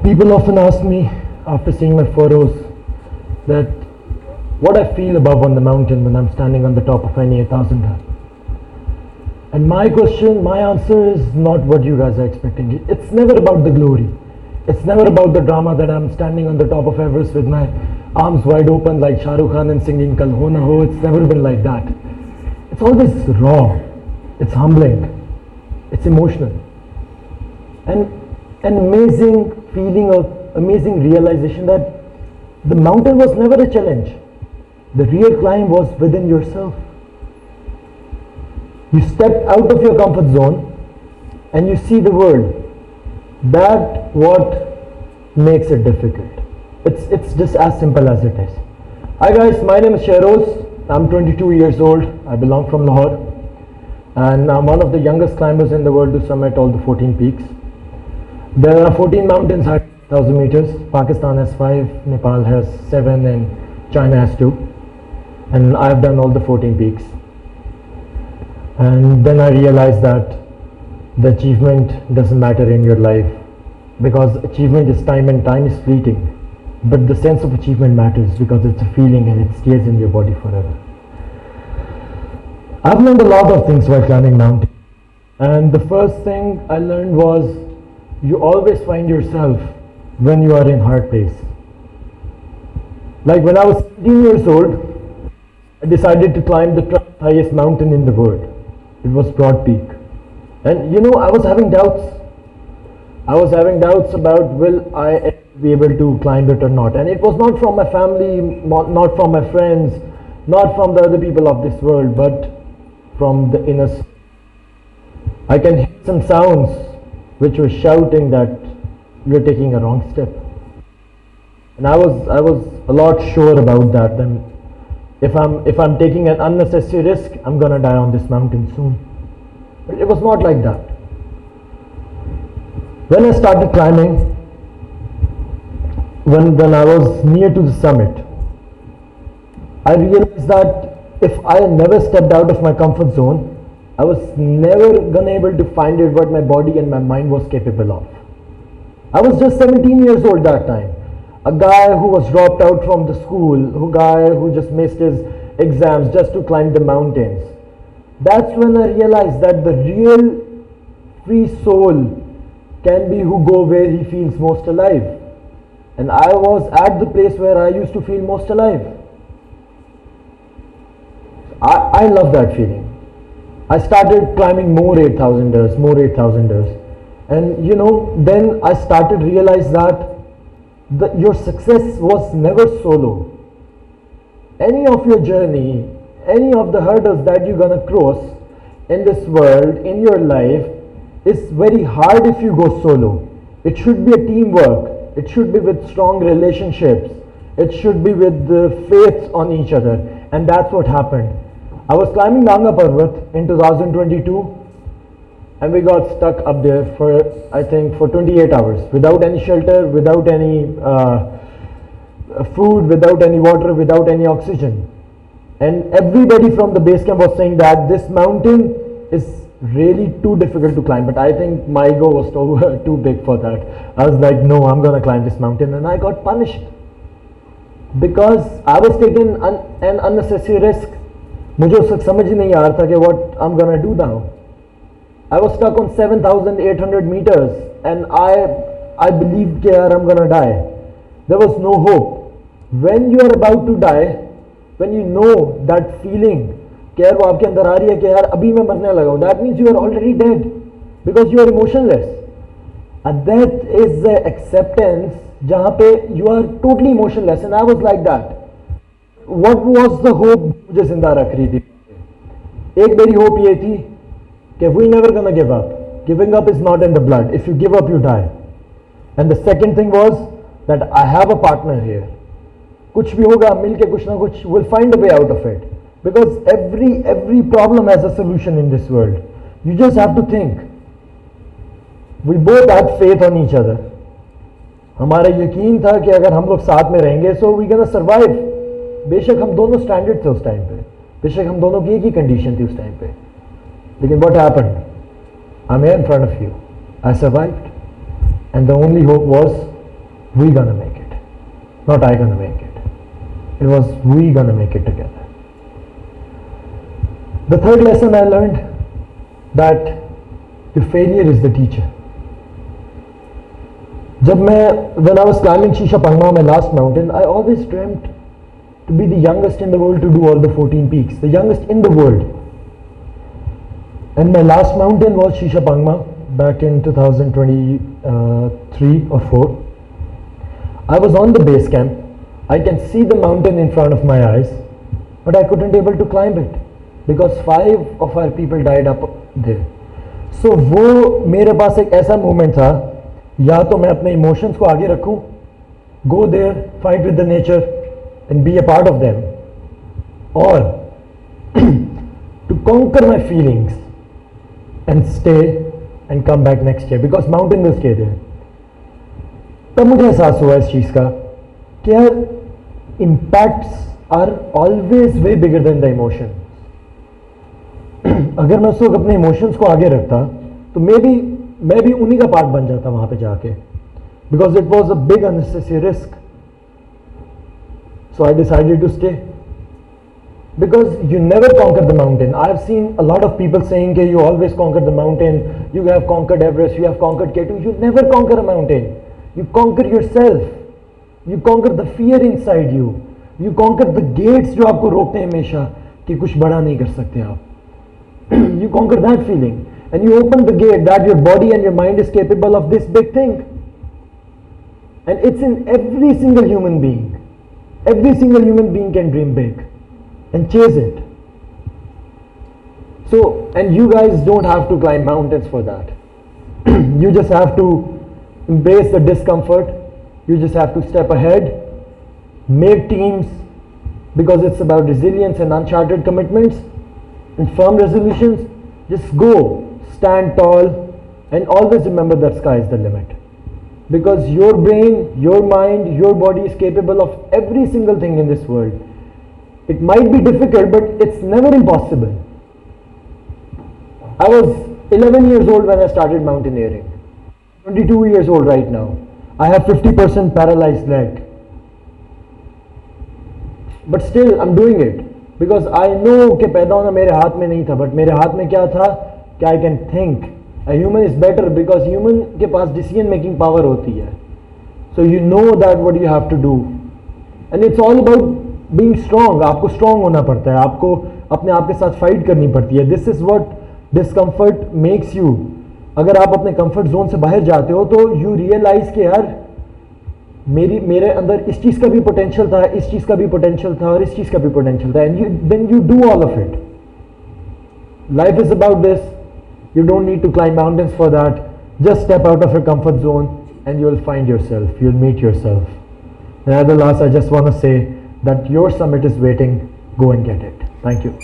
People often ask me after seeing my photos that what I feel above on the mountain when I'm standing on the top of any 8,000. And my answer is not what you guys are expecting. It's never about the glory. It's never about the drama that I'm standing on the top of Everest with my arms wide open like Shah Rukh Khan and singing Kal Ho Na Ho. It's never been like that. It's always raw. It's humbling. It's emotional. And an amazing feeling of amazing realization that the mountain was never a challenge. The real climb was within yourself. You stepped out of your comfort zone and you see the world. That what makes it difficult. It's just as simple as it is. Hi guys, my name is Shehroz. I'm 22 years old. I belong from Lahore. And I'm one of the youngest climbers in the world to summit all the 14 peaks. There are 14 mountains at 1,000 meters. Pakistan has 5, Nepal has 7, and China has 2. And I've done all the 14 peaks. And then I realized that the achievement doesn't matter in your life, because achievement is time and time is fleeting. But the sense of achievement matters because it's a feeling and it stays in your body forever. I've learned a lot of things while climbing mountains. And the first thing I learned was you always find yourself when you are in hard place. Like when I was 17 years old, I decided to climb the highest mountain in the world. It was Broad Peak. And I was having doubts. I was having doubts about will I be able to climb it or not. And it was not from my family, not from my friends, not from the other people of this world, but from the inner soul. I can hear some sounds which were shouting that you're taking a wrong step. And I was a lot sure about that. Then if I'm taking an unnecessary risk, I'm gonna die on this mountain soon. But it was not like that. When I started climbing, when I was near to the summit, I realized that if I never stepped out of my comfort zone, I was never gonna able to find it what my body and my mind was capable of. I was just 17 years old that time. A guy who was dropped out from the school, a guy who just missed his exams just to climb the mountains. That's when I realized that the real free soul can be who go where he feels most alive. And I was at the place where I used to feel most alive. I love that feeling. I started climbing more 8,000ers, more 8,000ers. And then I started to realize that your success was never solo. Any of your journey, any of the hurdles that you're gonna cross in this world, in your life, is very hard if you go solo. It should be a teamwork. It should be with strong relationships. It should be with the faith on each other. And that's what happened. I was climbing Nanga Parbat in 2022 and we got stuck up there for 28 hours without any shelter, without any food, without any water, without any oxygen. And everybody from the base camp was saying that this mountain is really too difficult to climb, but I think my ego was too big for that. I was like, no, I'm gonna climb this mountain, and I got punished because I was taking an unnecessary risk. मुझे उस वक्त समझ ही नहीं आ रहा था कि what I'm gonna do now. I was stuck on 7,800 meters and I believed कि यार I'm gonna die. There was no hope. When you are about to die, when you know that feeling कि यार वो आपके अंदर आ रही है कि यार अभी मैं मरने लगा हूँ, that means you are already dead because you are emotionless. And that is the acceptance जहाँ पे you are totally emotionless, and I was like that. What was the hope मुझे जिंदा रख रही थी? एक मेरी hope ये थी कि we never gonna give up. Giving up is not in the blood. If you give up, you die. And the second thing was that I have a partner here. कुछ भी होगा मिलके कुछ ना कुछ we'll find a way out of it. Because every problem has a solution in this world. You just have to think. We both had faith on each other. हमारा यकीन था कि अगर हम लोग साथ में रहेंगे so we gonna survive. बेशक हम दोनों स्टैंडर्ड थे उस टाइम पे, बेशक हम दोनों की एक ही कंडीशन थी उस टाइम पे, लेकिन what happened? I'm here in front of you. I survived, and the only hope was we gonna make it. Not I gonna make it. It was we gonna make it together. The third lesson I learned, that your failure is the teacher. When I was climbing Shisha Pangma, my last mountain, I always dreamt to be the youngest in the world to do all the 14 peaks, the youngest in the world. And my last mountain was Shisha Pangma back in 2023 or 4. I was on the base camp. I can see the mountain in front of my eyes, but I couldn't able to climb it because 5 of our people died up there. So वो मेरे पास एक ऐसा moment था, या तो मैं अपने emotions को आगे रखूं, go there, fight with the nature and be a part of them, or to conquer my feelings and stay and come back next year because mountain will stay there. तब मुझे एहसास हुआ इस चीज़ का कि यार impacts are always way bigger than the emotion. अगर मैं उस वक्त अपने इमोशंस को आगे रखता तो मैं भी उन्हीं का पार्ट बन जाता वहां पे जाके, because it was a big unnecessary risk. So I decided to stay because you never conquer the mountain. I have seen a lot of people saying that you always conquer the mountain, you have conquered Everest, you have conquered K2. You never conquer a mountain. You conquer yourself. You conquer the fear inside you. You conquer the gates जो आपको रोकते हैं हमेशा कि कुछ बड़ा नहीं कर सकते आप. You conquer that feeling and you open the gate that your body and your mind is capable of this big thing, and it's in every single human being. Every single human being can dream big and chase it. So, and you guys don't have to climb mountains for that. You just have to embrace the discomfort. You just have to step ahead, make teams, because it's about resilience and uncharted commitments and firm resolutions. Just go, stand tall, and always remember that sky is the limit, because your brain, your mind, your body is capable of every single thing in this world. It might be difficult, but it's never impossible. I was 11 years old when I started mountaineering. 22 years old right now. I have 50% paralyzed leg. But still I'm doing it because I know कि पैदा होना मेरे हाथ में नहीं था, but मेरे हाथ में क्या था कि I can think. A human is better because human के पास decision making power होती है. So you know that what you have to do, and it's all about being strong. आपको strong होना पड़ता है, आपको अपने आप के साथ fight करनी पड़ती है. This is what discomfort makes you. अगर आप अपने comfort zone से बाहर जाते हो तो you realize कि यार मेरे अंदर इस चीज़ का भी potential था, इस चीज़ का भी potential था और इस चीज़ का भी potential था, and then you do all of it. Life is about this. You don't need to climb mountains for that. Just step out of your comfort zone and you will find yourself. You'll meet yourself. And at the last, I just want to say that your summit is waiting. Go and get it. Thank you.